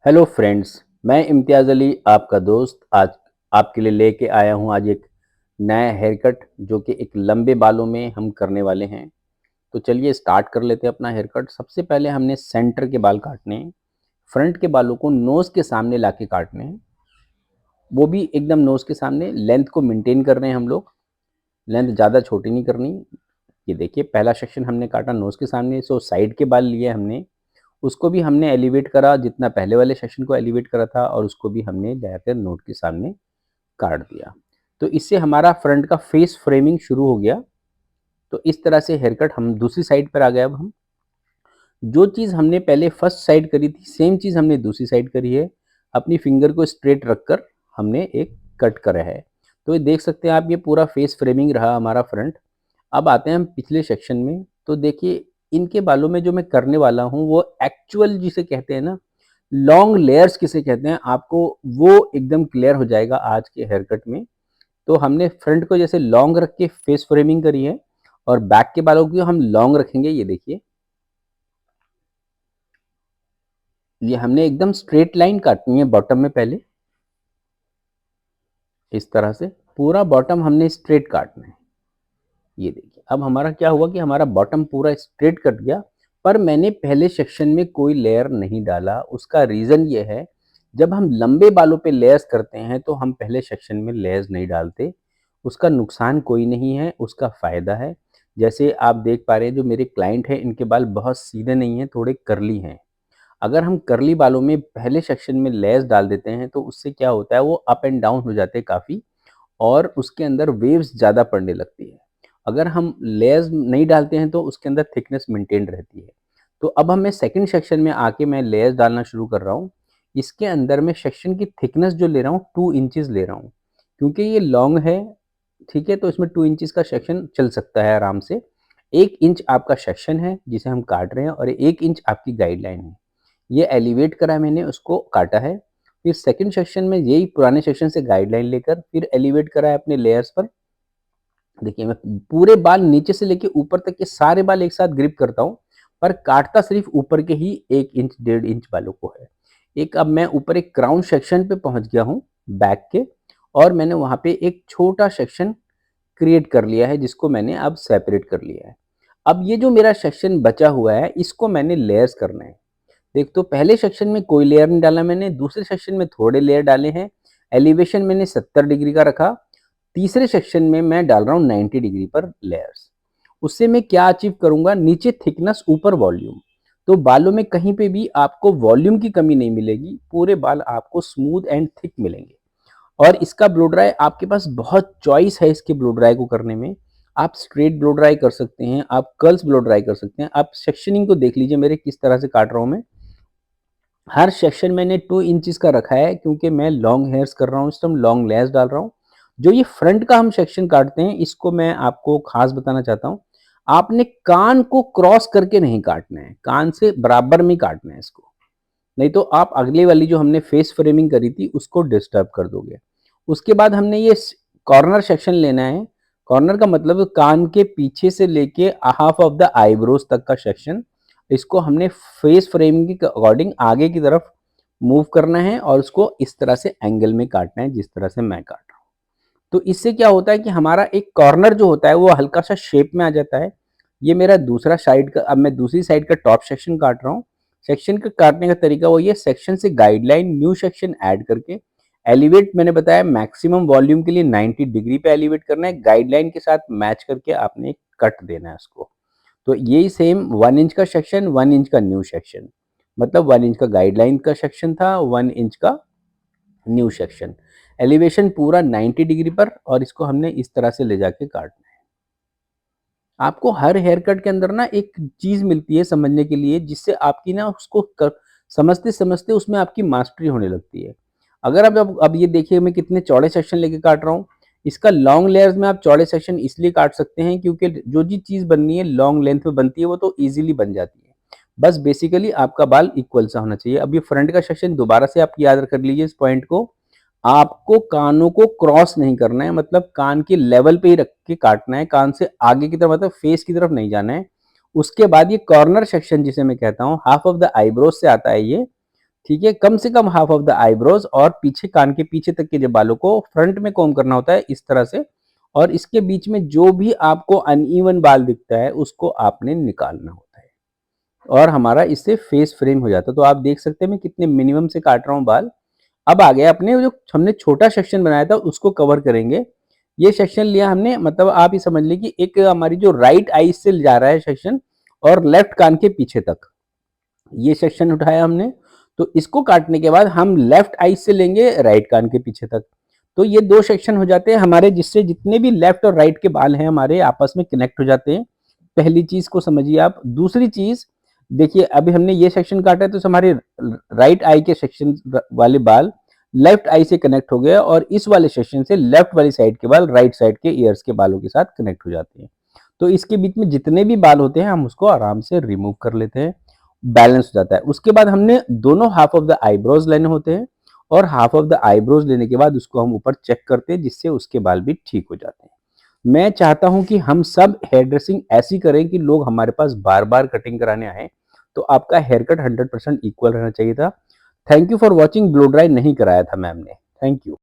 Hello friends, मैं इम्तियाज़ अली आपका दोस्त आज आपके लिए लेके आया हूँ आज एक नया हेयर कट जो कि एक लंबे बालों में हम करने वाले हैं। तो चलिए स्टार्ट कर लेते हैं अपना हेयर कट। सबसे पहले हमने सेंटर के बाल काटने हैं। फ्रंट के बालों को नोज़ के सामने लाके काटने हैं, वो भी एकदम नोज़ के सामने। लेंथ को मेंटेन कर रहे हैं हम लोग, लेंथ ज़्यादा छोटी नहीं करनी। ये देखिए पहला सेक्शन हमने काटा नोज़ के सामने, सो साइड के बाल लिए हमने, उसको भी हमने एलिवेट करा जितना पहले वाले सेक्शन को एलिवेट करा था, और उसको भी हमने जाकर नोट के सामने काट दिया। तो इससे हमारा फ्रंट का फेस फ्रेमिंग शुरू हो गया। तो इस तरह से हेयर कट हम दूसरी साइड पर आ गए। अब हम जो चीज़ हमने पहले फर्स्ट साइड करी थी सेम चीज़ हमने दूसरी साइड करी है। अपनी फिंगर को स्ट्रेट रखकर हमने एक कट करा है। तो ये देख सकते हैं आप, ये पूरा फेस फ्रेमिंग रहा हमारा फ्रंट। अब आते हैं हम पिछले सेक्शन में। तो देखिए इनके बालों में जो मैं करने वाला हूँ वो एक्चुअल जिसे कहते हैं ना, लॉन्ग लेयर्स किसे कहते हैं, आपको वो एकदम क्लियर हो जाएगा आज के हेयर कट में। तो हमने फ्रंट को जैसे लॉन्ग रख के फेस फ्रेमिंग करी है, और बैक के बालों को हम लॉन्ग रखेंगे। ये देखिए, ये हमने एकदम स्ट्रेट लाइन काटनी है बॉटम में पहले। इस तरह से पूरा बॉटम हमने स्ट्रेट काटना है। ये देखिए अब हमारा क्या हुआ कि हमारा बॉटम पूरा स्ट्रेट कट गया, पर मैंने पहले सेक्शन में कोई लेयर नहीं डाला। उसका रीज़न ये है, जब हम लंबे बालों पे लेयर्स करते हैं तो हम पहले सेक्शन में लेयर्स नहीं डालते। उसका नुकसान कोई नहीं है, उसका फ़ायदा है। जैसे आप देख पा रहे हैं जो मेरे क्लाइंट हैं, इनके बाल बहुत सीधे नहीं हैं, थोड़े कर्ली हैं। अगर हम कर्ली बालों में पहले सेक्शन में लेयर्स डाल देते हैं तो उससे क्या होता है, वो अप एंड डाउन हो जाते हैं काफ़ी, और उसके अंदर वेव्स ज़्यादा पड़ने लगती है। अगर हम लेयर्स नहीं डालते हैं तो उसके अंदर थिकनेस मेंटेन रहती है। तो अब मैं सेकंड सेक्शन में आके मैं लेयर्स डालना शुरू कर रहा हूँ। इसके अंदर मैं सेक्शन की थिकनेस जो ले रहा हूँ 2 इंचेस ले रहा हूँ, क्योंकि ये लॉन्ग है। ठीक है, तो इसमें 2 इंचेस का सेक्शन चल सकता है आराम से। 1 इंच आपका सेक्शन है जिसे हम काट रहे हैं, और 1 इंच आपकी गाइडलाइन है। ये एलिवेट करा है मैंने, उसको काटा है। फिर सेकंड सेक्शन में यही पुराने सेक्शन से गाइडलाइन लेकर फिर एलिवेट करा है अपने लेयर्स पर। देखिए मैं पूरे बाल नीचे से लेके ऊपर तक के सारे बाल एक साथ ग्रिप करता हूँ, पर काटता सिर्फ ऊपर के ही 1 इंच 1.5 इंच बालों को है। एक अब मैं ऊपर एक क्राउन सेक्शन पे पहुँच गया हूँ बैक के, और मैंने वहाँ पे एक छोटा सेक्शन क्रिएट कर लिया है जिसको मैंने अब सेपरेट कर लिया है। अब ये जो मेरा सेक्शन बचा हुआ है इसको मैंने लेयर्स करना है। देख, तो पहले सेक्शन में कोई लेयर नहीं डाला मैंने, दूसरे सेक्शन में थोड़े लेयर डाले हैं। एलिवेशन मैंने 70 डिग्री का रखा। तीसरे सेक्शन में मैं डाल रहा हूँ 90 डिग्री पर लेयर्स। उससे मैं क्या अचीव करूंगा, नीचे थिकनेस ऊपर वॉल्यूम। तो बालों में कहीं पे भी आपको वॉल्यूम की कमी नहीं मिलेगी, पूरे बाल आपको स्मूथ एंड थिक मिलेंगे। और इसका ब्लो ड्राई आपके पास बहुत चॉइस है इसके ब्लो ड्राई को करने में। आप स्ट्रेट ब्लो ड्राई कर सकते हैं, आप कर्ल्स ब्लो ड्राई कर सकते हैं। आप सेक्शनिंग को देख लीजिए मेरे किस तरह से काट रहा हूँ मैं। हर सेक्शन मैंने 2 इंचेस का रखा है, क्योंकि मैं लॉन्ग हेयर्स कर रहा हूँ, इस टाइम लॉन्ग लेयर्स डाल रहा हूँ। जो ये फ्रंट का हम सेक्शन काटते हैं इसको मैं आपको खास बताना चाहता हूँ। आपने कान को क्रॉस करके नहीं काटना है, कान से बराबर में काटना है इसको। नहीं तो आप अगले वाली जो हमने फेस फ्रेमिंग करी थी उसको डिस्टर्ब कर दोगे। उसके बाद हमने ये कॉर्नर सेक्शन लेना है। कॉर्नर का मतलब कान के पीछे से लेके हाफ ऑफ द आईब्रोज तक का सेक्शन, इसको हमने फेस फ्रेमिंग के अकॉर्डिंग आगे की तरफ मूव करना है, और उसको इस तरह से एंगल में काटना है जिस तरह से मैं काट रहा हूँ। तो इससे क्या होता है कि हमारा एक कॉर्नर जो होता है वो हल्का सा शेप में आ जाता है। ये मेरा दूसरा साइड का, अब मैं दूसरी साइड का टॉप सेक्शन काट रहा हूँ। सेक्शन का काटने का तरीका वो ये, सेक्शन से गाइडलाइन न्यू सेक्शन ऐड करके एलिवेट, मैंने बताया मैक्सिमम वॉल्यूम के लिए 90 डिग्री पे एलिवेट करना है, गाइडलाइन के साथ मैच करके आपने कट देना है उसको। तो यही सेम 1 इंच का सेक्शन, 1 इंच का न्यू सेक्शन, मतलब 1 इंच का गाइडलाइन का सेक्शन था, 1 इंच का न्यू सेक्शन। एलिवेशन पूरा 90 डिग्री पर, और इसको हमने इस तरह से ले जाके काटना है। आपको हर हेयर कट के अंदर ना एक चीज़ मिलती है समझने के लिए, जिससे आपकी ना उसको समझते-समझते उसमें आपकी मास्टरी होने लगती है। अगर अब ये देखिए मैं कितने चौड़े सेक्शन लेके काट रहा हूँ। इसका लॉन्ग लेयर्स में आप चौड़े सेक्शन इसलिए काट सकते हैं क्योंकि जो जी चीज़ बननी है लॉन्ग लेंथ में बनती है वो तो ईज़िली बन जाती है। बस बेसिकली आपका बाल इक्वल सा होना चाहिए। अब ये फ्रंट का सेक्शन दोबारा से आप याद कर लीजिए इस पॉइंट को। आपको कानों को क्रॉस नहीं करना है, मतलब कान के लेवल पे ही रख के काटना है, कान से आगे की तरफ मतलब फेस की तरफ नहीं जाना है। उसके बाद ये कॉर्नर सेक्शन जिसे मैं कहता हूँ हाफ ऑफ द आईब्रोज से आता है ये, ठीक है, कम से कम हाफ ऑफ द आईब्रोज और पीछे कान के पीछे तक के जो बालों को फ्रंट में कॉम्ब करना होता है इस तरह से, और इसके बीच में जो भी आपको अनइवन बाल दिखता है उसको आपने निकालना होता है और हमारा इससे फेस फ्रेम हो जाता है। तो आप देख सकते हैं मैं कितने मिनिमम से काट रहा हूँ बाल। अब आ गया अपने जो हमने छोटा सेक्शन बनाया था उसको कवर करेंगे। ये सेक्शन लिया हमने, मतलब आप ये समझ लीजिए कि एक हमारी जो राइट आई से जा रहा है सेक्शन और लेफ्ट कान के पीछे तक, ये सेक्शन उठाया हमने। तो इसको काटने के बाद हम लेफ्ट आई से लेंगे राइट कान के पीछे तक। तो ये दो सेक्शन हो जाते हैं हमारे, जिससे जितने भी लेफ्ट और राइट के बाल हैं हमारे आपस में कनेक्ट हो जाते हैं। पहली चीज को समझिए आप। दूसरी चीज देखिए, अभी हमने ये सेक्शन काटा है तो हमारे राइट आई के सेक्शन वाले बाल लेफ्ट आई से कनेक्ट हो गए और इस वाले सेक्शन से लेफ्ट वाली साइड के बाल राइट साइड के ईयर्स के बालों के साथ कनेक्ट हो जाते हैं। तो इसके बीच में जितने भी बाल होते हैं हम उसको आराम से रिमूव कर लेते हैं, बैलेंस हो जाता है। उसके बाद हमने दोनों हाफ ऑफ द आईब्रोज लेने होते हैं और हाफ ऑफ द आईब्रोज लेने के बाद उसको हम ऊपर चेक करते हैं, जिससे उसके बाल भी ठीक हो जाते हैं। मैं चाहता हूं कि हम सब हेयर ड्रेसिंग ऐसी करें कि लोग हमारे पास बार बार कटिंग कराने आए। तो आपका हेयर कट 100% इक्वल रहना चाहिए था। Thank you for watching. Blow dry नहीं कराया था मैम ने। Thank you.